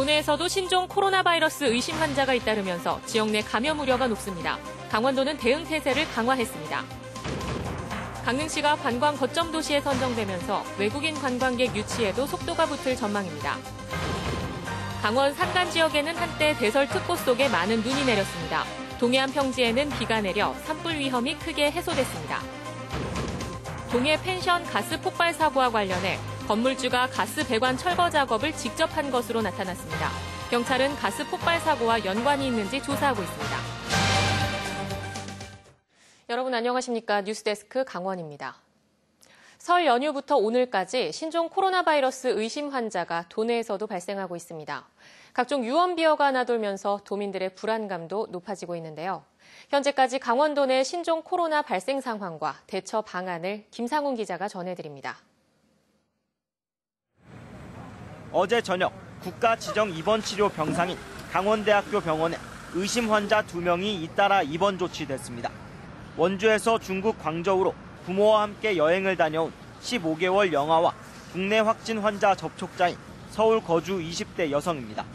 도내에서도 신종 코로나 바이러스 의심 환자가 잇따르면서 지역 내 감염 우려가 높습니다. 강원도는 대응 태세를 강화했습니다. 강릉시가 관광 거점 도시에 선정되면서 외국인 관광객 유치에도 속도가 붙을 전망입니다. 강원 산간 지역에는 한때 대설특보 속에 많은 눈이 내렸습니다. 동해안 평지에는 비가 내려 산불 위험이 크게 해소됐습니다. 동해 펜션 가스 폭발 사고와 관련해 건물주가 가스 배관 철거 작업을 직접 한 것으로 나타났습니다. 경찰은 가스 폭발 사고와 연관이 있는지 조사하고 있습니다. 여러분 안녕하십니까? 뉴스데스크 강원입니다. 설 연휴부터 오늘까지 신종 코로나 바이러스 의심 환자가 도내에서도 발생하고 있습니다. 각종 유언비어가 나돌면서 도민들의 불안감도 높아지고 있는데요. 현재까지 강원도 내 신종 코로나 발생 상황과 대처 방안을 김상훈 기자가 전해드립니다. 어제 저녁 국가 지정 입원 치료 병상인 강원대학교 병원에 의심 환자 2명이 잇따라 입원 조치됐습니다. 원주에서 중국 광저우로 부모와 함께 여행을 다녀온 15개월 영아와 국내 확진 환자 접촉자인 서울 거주 20대 여성입니다.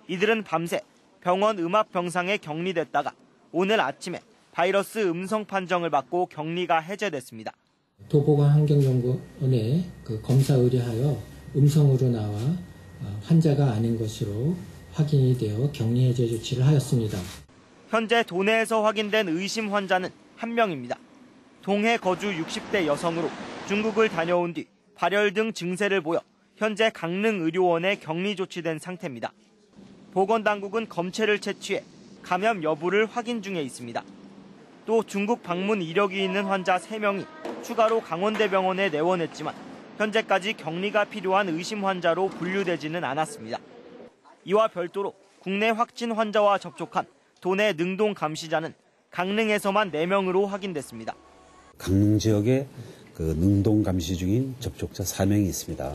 이들은 밤새 병원 음압병상에 격리됐다가 오늘 아침에 바이러스 음성 판정을 받고 격리가 해제됐습니다. 도보건환경연구원에 검사 의뢰하여 음성으로 나와 환자가 아닌 것으로 확인이 되어 격리 해제 조치를 하였습니다. 현재 도내에서 확인된 의심 환자는 1명입니다. 동해 거주 60대 여성으로 중국을 다녀온 뒤 발열 등 증세를 보여 현재 강릉 의료원에 격리 조치된 상태입니다. 보건당국은 검체를 채취해 감염 여부를 확인 중에 있습니다. 또 중국 방문 이력이 있는 환자 3명이 추가로 강원대병원에 내원했지만 현재까지 격리가 필요한 의심 환자로 분류되지는 않았습니다. 이와 별도로 국내 확진 환자와 접촉한 도내 능동 감시자는 강릉에서만 4명으로 확인됐습니다. 강릉 지역에 능동 감시 중인 접촉자 4명이 있습니다.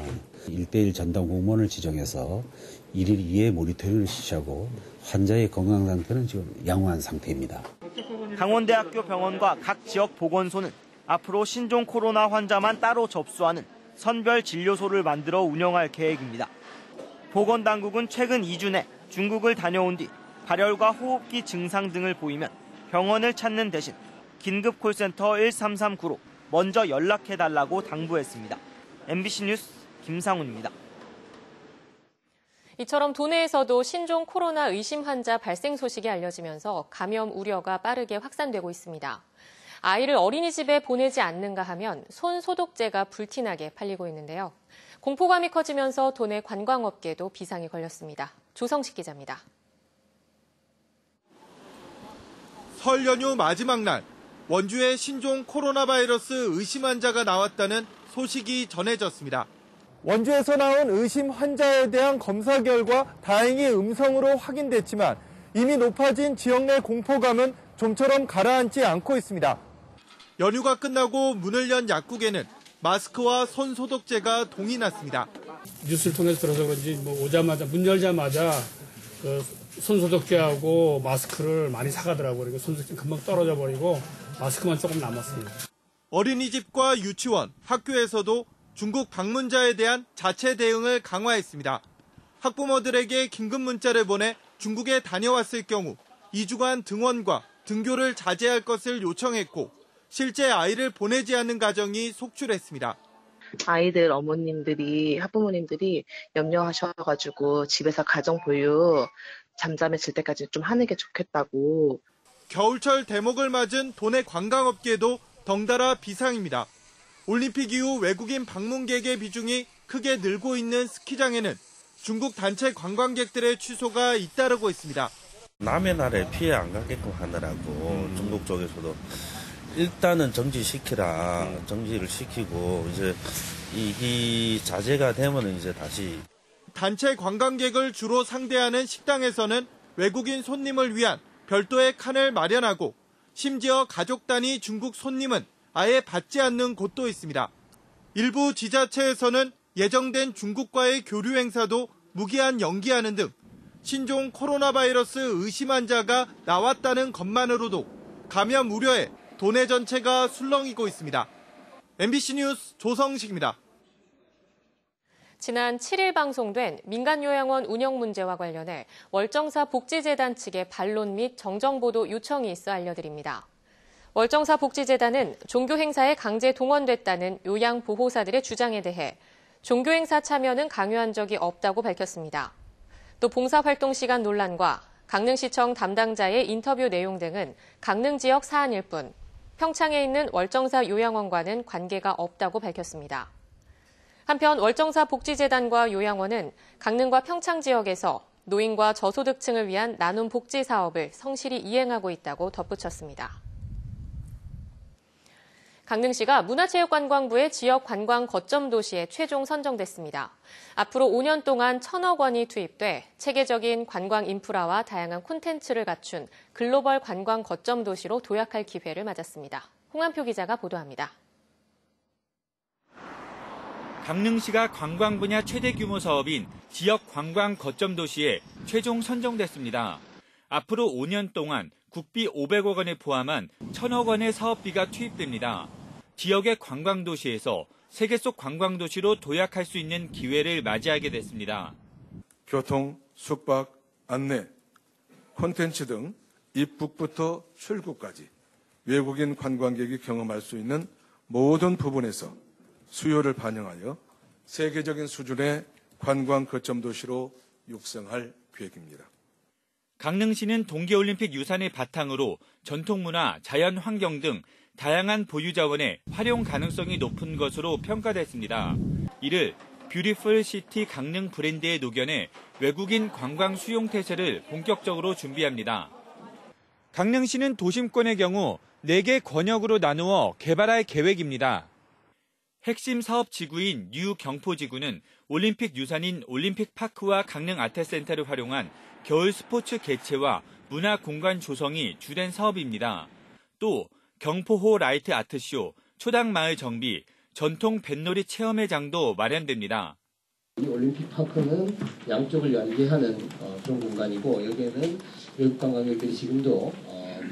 1대1 전담 공무원을 지정해서 1일 2회 모니터링을 실시하고 환자의 건강 상태는 지금 양호한 상태입니다. 강원대학교 병원과 각 지역 보건소는 앞으로 신종 코로나 환자만 따로 접수하는 선별 진료소를 만들어 운영할 계획입니다. 보건당국은 최근 2주 내 중국을 다녀온 뒤 발열과 호흡기 증상 등을 보이면 병원을 찾는 대신 긴급 콜센터 1339로 먼저 연락해달라고 당부했습니다. MBC 뉴스 김상훈입니다. 이처럼 도내에서도 신종 코로나 의심 환자 발생 소식이 알려지면서 감염 우려가 빠르게 확산되고 있습니다. 아이를 어린이집에 보내지 않는가 하면 손 소독제가 불티나게 팔리고 있는데요. 공포감이 커지면서 도내 관광업계도 비상이 걸렸습니다. 조성식 기자입니다. 설 연휴 마지막 날 원주에 신종 코로나 바이러스 의심 환자가 나왔다는 소식이 전해졌습니다. 원주에서 나온 의심 환자에 대한 검사 결과 다행히 음성으로 확인됐지만 이미 높아진 지역 내 공포감은 좀처럼 가라앉지 않고 있습니다. 연휴가 끝나고 문을 연 약국에는 마스크와 손 소독제가 동이 났습니다. 뉴스를 통해서 들어서 그런지 오자마자 문 열자마자 손 소독제하고 마스크를 많이 사가더라고요. 그리고 손 소독제 금방 떨어져 버리고 마스크만 조금 남았습니다. 어린이집과 유치원, 학교에서도 중국 방문자에 대한 자체 대응을 강화했습니다. 학부모들에게 긴급 문자를 보내 중국에 다녀왔을 경우 2주간 등원과 등교를 자제할 것을 요청했고 실제 아이를 보내지 않는 가정이 속출했습니다. 아이들 어머님들이 학부모님들이 염려하셔가지고 집에서 가정 보유 잠잠해질 때까지 좀 하는 게 좋겠다고. 겨울철 대목을 맞은 도내 관광업계도 덩달아 비상입니다. 올림픽 이후 외국인 방문객의 비중이 크게 늘고 있는 스키장에는 중국 단체 관광객들의 취소가 잇따르고 있습니다. 남의 나라에 피해 안 가게끔 하느라고 중국 쪽에서도 일단은 정지시키라, 정지를 시키고 이제 이 자제가 되면 이제 다시. 단체 관광객을 주로 상대하는 식당에서는 외국인 손님을 위한 별도의 칸을 마련하고 심지어 가족 단위 중국 손님은 아예 받지 않는 곳도 있습니다. 일부 지자체에서는 예정된 중국과의 교류 행사도 무기한 연기하는 등 신종 코로나 바이러스 의심 환자가 나왔다는 것만으로도 감염 우려에 도내 전체가 술렁이고 있습니다. MBC 뉴스 조성식입니다. 지난 7일 방송된 민간요양원 운영 문제와 관련해 월정사 복지재단 측의 반론 및 정정보도 요청이 있어 알려드립니다. 월정사 복지재단은 종교 행사에 강제 동원됐다는 요양보호사들의 주장에 대해 종교 행사 참여는 강요한 적이 없다고 밝혔습니다. 또 봉사활동 시간 논란과 강릉시청 담당자의 인터뷰 내용 등은 강릉 지역 사안일 뿐 평창에 있는 월정사 요양원과는 관계가 없다고 밝혔습니다. 한편 월정사 복지재단과 요양원은 강릉과 평창 지역에서 노인과 저소득층을 위한 나눔 복지 사업을 성실히 이행하고 있다고 덧붙였습니다. 강릉시가 문화체육관광부의 지역 관광 거점 도시에 최종 선정됐습니다. 앞으로 5년 동안 1,000억 원이 투입돼 체계적인 관광 인프라와 다양한 콘텐츠를 갖춘 글로벌 관광 거점 도시로 도약할 기회를 맞았습니다. 홍한표 기자가 보도합니다. 강릉시가 관광 분야 최대 규모 사업인 지역 관광 거점 도시에 최종 선정됐습니다. 앞으로 5년 동안 국비 500억 원을 포함한 1,000억 원의 사업비가 투입됩니다. 지역의 관광도시에서 세계 속 관광도시로 도약할 수 있는 기회를 맞이하게 됐습니다. 교통, 숙박, 안내, 콘텐츠 등 입국부터 출국까지 외국인 관광객이 경험할 수 있는 모든 부분에서 수요를 반영하여 세계적인 수준의 관광 거점 도시로 육성할 계획입니다. 강릉시는 동계올림픽 유산을 바탕으로 전통문화, 자연환경 등 다양한 보유자원의 활용 가능성이 높은 것으로 평가됐습니다. 이를 뷰티풀 시티 강릉 브랜드에 녹여내 외국인 관광 수용 태세를 본격적으로 준비합니다. 강릉시는 도심권의 경우 4개 권역으로 나누어 개발할 계획입니다. 핵심 사업 지구인 뉴 경포지구는 올림픽 유산인 올림픽파크와 강릉 아트센터를 활용한 겨울 스포츠 개최와 문화 공간 조성이 주된 사업입니다. 또 경포호 라이트 아트쇼, 초당마을 정비, 전통 뱃놀이 체험회장도 마련됩니다. 이 올림픽파크는 양쪽을 연계하는 그런 공간이고 여기에는 외국 관광객들이 지금도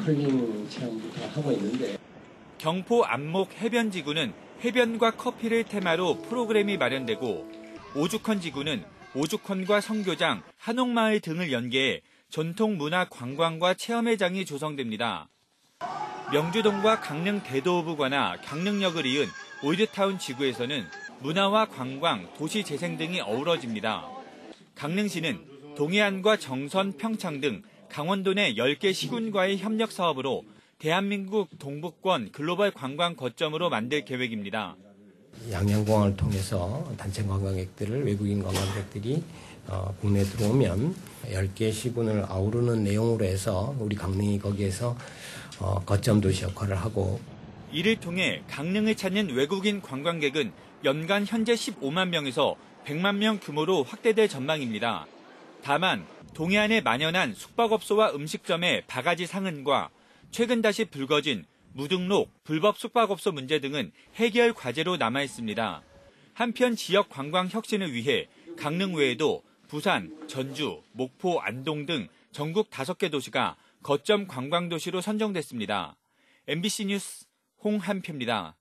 컬링 체험부터 하고 있는데 경포 안목 해변지구는 해변과 커피를 테마로 프로그램이 마련되고 오죽헌 지구는 오죽헌과 성교장, 한옥마을 등을 연계해 전통 문화 관광과 체험회장이 조성됩니다. 명주동과 강릉 대도호부관와 강릉역을 이은 올드타운 지구에서는 문화와 관광, 도시 재생 등이 어우러집니다. 강릉시는 동해안과 정선, 평창 등 강원도 내 10개 시군과의 협력 사업으로 대한민국 동북권 글로벌 관광 거점으로 만들 계획입니다. 양양공항을 통해서 단체 관광객들을 외국인 관광객들이 국내에 들어오면 10개 시군을 아우르는 내용으로 해서 우리 강릉이 거기에서 거점 도시 역할을 하고 이를 통해 강릉을 찾는 외국인 관광객은 연간 현재 15만 명에서 100만 명 규모로 확대될 전망입니다. 다만 동해안에 만연한 숙박업소와 음식점의 바가지 상흔과 최근 다시 불거진 무등록, 불법 숙박업소 문제 등은 해결 과제로 남아있습니다. 한편 지역 관광 혁신을 위해 강릉 외에도 부산, 전주, 목포, 안동 등 전국 5개 도시가 거점 관광도시로 선정됐습니다. MBC 뉴스 홍한표입니다.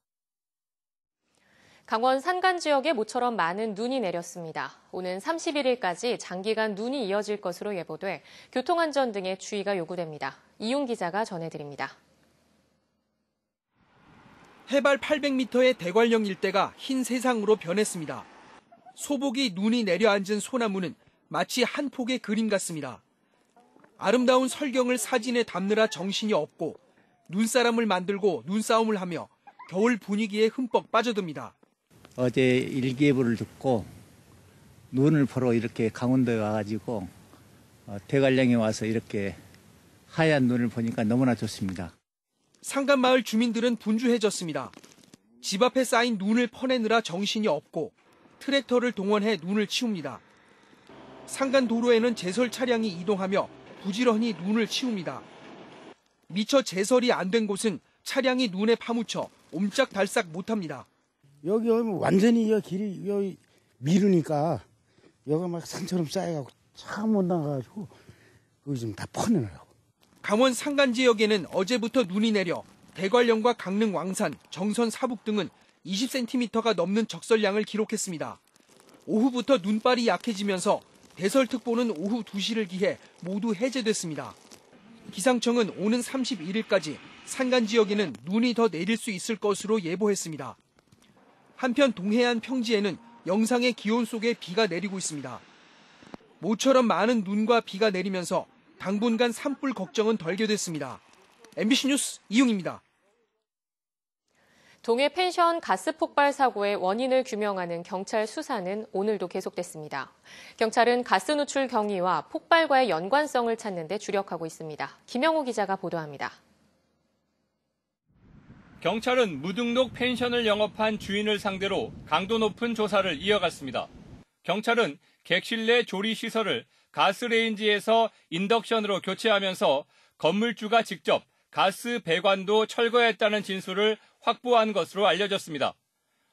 강원 산간 지역에 모처럼 많은 눈이 내렸습니다. 오는 31일까지 장기간 눈이 이어질 것으로 예보돼 교통안전 등의 주의가 요구됩니다. 이용 기자가 전해드립니다. 해발 800m의 대관령 일대가 흰 세상으로 변했습니다. 소복이 눈이 내려앉은 소나무는 마치 한 폭의 그림 같습니다. 아름다운 설경을 사진에 담느라 정신이 없고 눈사람을 만들고 눈싸움을 하며 겨울 분위기에 흠뻑 빠져듭니다. 어제 일기예보를 듣고 눈을 보러 이렇게 강원도에 와가지고 대관령에 와서 이렇게 하얀 눈을 보니까 너무나 좋습니다. 산간마을 주민들은 분주해졌습니다. 집 앞에 쌓인 눈을 퍼내느라 정신이 없고 트랙터를 동원해 눈을 치웁니다. 산간 도로에는 제설 차량이 이동하며 부지런히 눈을 치웁니다. 미처 제설이 안 된 곳은 차량이 눈에 파묻혀 옴짝달싹 못합니다. 여기 완전히 길이 여기 미루니까 여기가 막 산처럼 쌓여가고 차 못 나가가지고 그거 좀 다 퍼내느라고. 강원 산간 지역에는 어제부터 눈이 내려 대관령과 강릉 왕산, 정선 사북 등은 20cm가 넘는 적설량을 기록했습니다. 오후부터 눈발이 약해지면서 대설특보는 오후 2시를 기해 모두 해제됐습니다. 기상청은 오는 31일까지 산간 지역에는 눈이 더 내릴 수 있을 것으로 예보했습니다. 한편 동해안 평지에는 영상의 기온 속에 비가 내리고 있습니다. 모처럼 많은 눈과 비가 내리면서 당분간 산불 걱정은 덜게 됐습니다. MBC 뉴스 이용입니다. 동해 펜션 가스 폭발 사고의 원인을 규명하는 경찰 수사는 오늘도 계속됐습니다. 경찰은 가스 누출 경위와 폭발과의 연관성을 찾는 데 주력하고 있습니다. 김영호 기자가 보도합니다. 경찰은 무등록 펜션을 영업한 주인을 상대로 강도 높은 조사를 이어갔습니다. 경찰은 객실 내 조리시설을 가스레인지에서 인덕션으로 교체하면서 건물주가 직접 가스 배관도 철거했다는 진술을 확보한 것으로 알려졌습니다.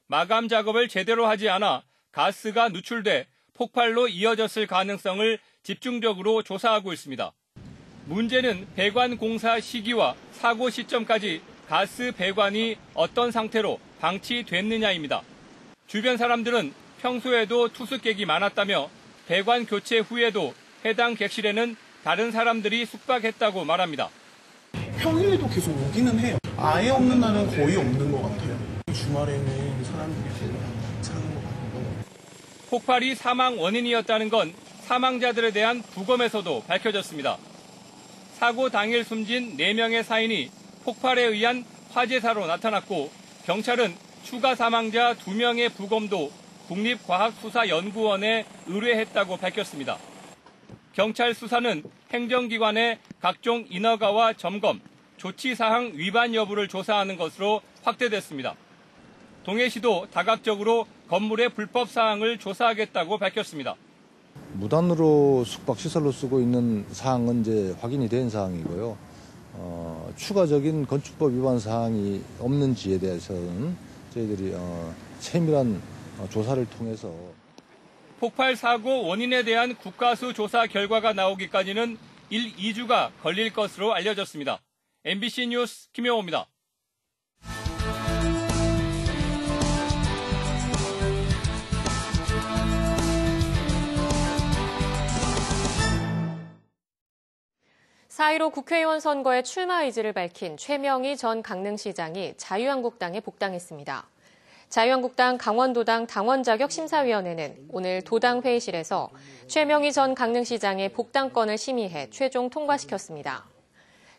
마감 작업을 제대로 하지 않아 가스가 누출돼 폭발로 이어졌을 가능성을 집중적으로 조사하고 있습니다. 문제는 배관 공사 시기와 사고 시점까지 가스 배관이 어떤 상태로 방치됐느냐입니다. 주변 사람들은 평소에도 투숙객이 많았다며 배관 교체 후에도 해당 객실에는 다른 사람들이 숙박했다고 말합니다. 평일에도 계속 오기는 해요. 아예 없는 날은 거의 없는 것 같아요. 주말에는 사람들이 사는 것 같고. 폭발이 사망 원인이었다는 건 사망자들에 대한 부검에서도 밝혀졌습니다. 사고 당일 숨진 4명의 사인이 폭발에 의한 화재사로 나타났고 경찰은 추가 사망자 2명의 부검도 국립과학수사연구원에 의뢰했다고 밝혔습니다. 경찰 수사는 행정기관의 각종 인허가와 점검, 조치사항 위반 여부를 조사하는 것으로 확대됐습니다. 동해시도 다각적으로 건물의 불법 사항을 조사하겠다고 밝혔습니다. 무단으로 숙박시설로 쓰고 있는 사항은 이제 확인이 된 사항이고요. 추가적인 건축법 위반 사항이 없는지에 대해서는 저희들이 세밀한 조사를 통해서 폭발 사고 원인에 대한 국가수 조사 결과가 나오기까지는 2주가 걸릴 것으로 알려졌습니다. MBC 뉴스 김영호입니다. (4.15) 국회의원 선거에 출마 의지를 밝힌 최명희 전 강릉시장이 자유한국당에 복당했습니다. 자유한국당 강원도당 당원자격심사위원회는 오늘 도당 회의실에서 최명희 전 강릉시장의 복당권을 심의해 최종 통과시켰습니다.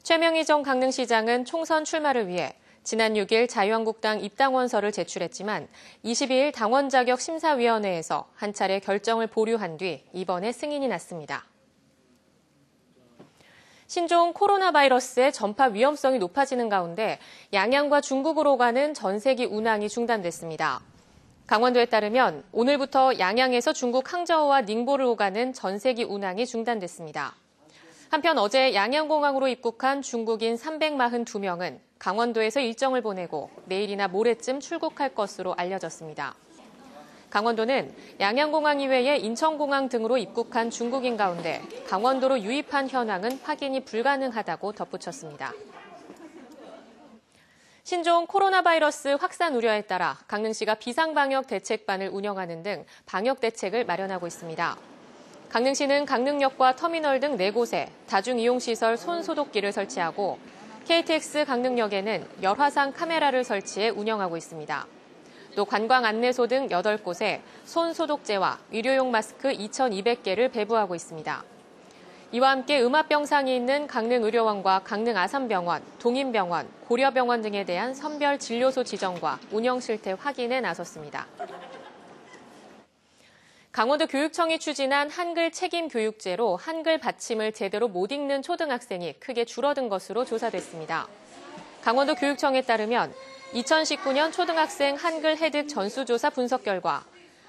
최명희 전 강릉시장은 총선 출마를 위해 지난 6일 자유한국당 입당원서를 제출했지만 22일 당원자격심사위원회에서 한 차례 결정을 보류한 뒤 이번에 승인이 났습니다. 신종 코로나 바이러스의 전파 위험성이 높아지는 가운데 양양과 중국으로 가는 전세기 운항이 중단됐습니다. 강원도에 따르면 오늘부터 양양에서 중국 항저우와 닝보를 오가는 전세기 운항이 중단됐습니다. 한편 어제 양양공항으로 입국한 중국인 342명은 강원도에서 일정을 보내고 내일이나 모레쯤 출국할 것으로 알려졌습니다. 강원도는 양양공항 이외에 인천공항 등으로 입국한 중국인 가운데 강원도로 유입한 현황은 확인이 불가능하다고 덧붙였습니다. 신종 코로나 바이러스 확산 우려에 따라 강릉시가 비상방역 대책반을 운영하는 등 방역 대책을 마련하고 있습니다. 강릉시는 강릉역과 터미널 등 4곳에 다중이용시설 손소독기를 설치하고 KTX 강릉역에는 열화상 카메라를 설치해 운영하고 있습니다. 또 관광 안내소 등 8곳에 손소독제와 의료용 마스크 2,200개를 배부하고 있습니다. 이와 함께 음압병상이 있는 강릉의료원과 강릉아산병원, 동인병원, 고려병원 등에 대한 선별 진료소 지정과 운영 실태 확인에 나섰습니다. 강원도 교육청이 추진한 한글 책임 교육제로 한글 받침을 제대로 못 읽는 초등학생이 크게 줄어든 것으로 조사됐습니다. 강원도 교육청에 따르면 2019년 초등학생 한글 해득 전수조사 분석 결과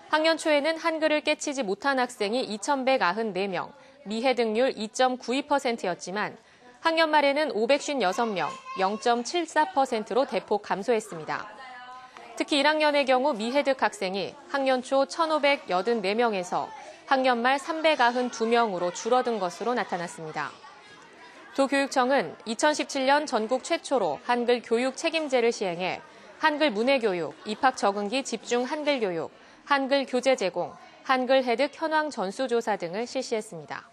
학년 초에는 한글을 깨치지 못한 학생이 2,194명, 미해득률 2.92%였지만 학년 말에는 556명, 0.74%로 대폭 감소했습니다. 특히 1학년의 경우 미해득 학생이 학년 초 1,584명에서 학년 말 392명으로 줄어든 것으로 나타났습니다. 도교육청은 2017년 전국 최초로 한글 교육 책임제를 시행해 한글 문해교육, 입학 적응기 집중 한글 교육, 한글 교재 제공, 한글 해득 현황 전수조사 등을 실시했습니다.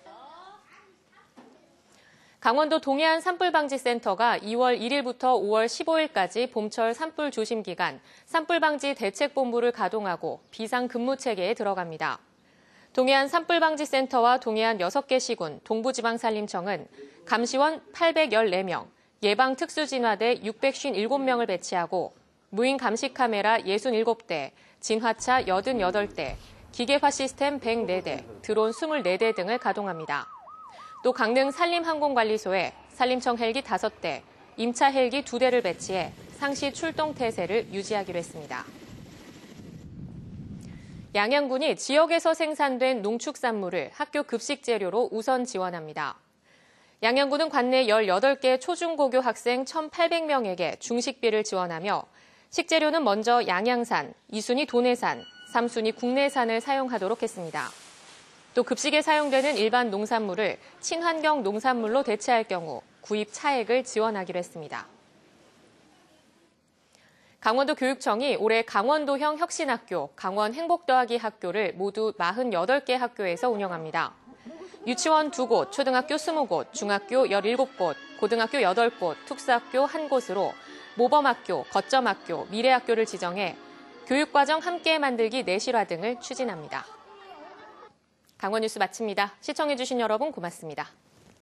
강원도 동해안 산불방지센터가 2월 1일부터 5월 15일까지 봄철 산불 조심 기간 산불방지 대책본부를 가동하고 비상근무체계에 들어갑니다. 동해안 산불방지센터와 동해안 6개 시군, 동부지방산림청은 감시원 814명, 예방특수진화대 657명을 배치하고 무인 감시 카메라 67대, 진화차 88대, 기계화 시스템 104대, 드론 24대 등을 가동합니다. 또 강릉 산림항공관리소에 산림청 헬기 5대, 임차 헬기 2대를 배치해 상시 출동 태세를 유지하기로 했습니다. 양양군이 지역에서 생산된 농축산물을 학교 급식 재료로 우선 지원합니다. 양양군은 관내 18개 초중고교 학생 1,800명에게 중식비를 지원하며 식재료는 먼저 양양산, 2순위 도내산, 3순위 국내산을 사용하도록 했습니다. 또 급식에 사용되는 일반 농산물을 친환경 농산물로 대체할 경우 구입 차액을 지원하기로 했습니다. 강원도 교육청이 올해 강원도형 혁신학교, 강원 행복더하기 학교를 모두 48개 학교에서 운영합니다. 유치원 2곳, 초등학교 20곳, 중학교 17곳, 고등학교 8곳, 특수학교 1곳으로 모범학교, 거점학교, 미래학교를 지정해 교육과정 함께 만들기 내실화 등을 추진합니다. 강원 뉴스 마칩니다. 시청해주신 여러분 고맙습니다.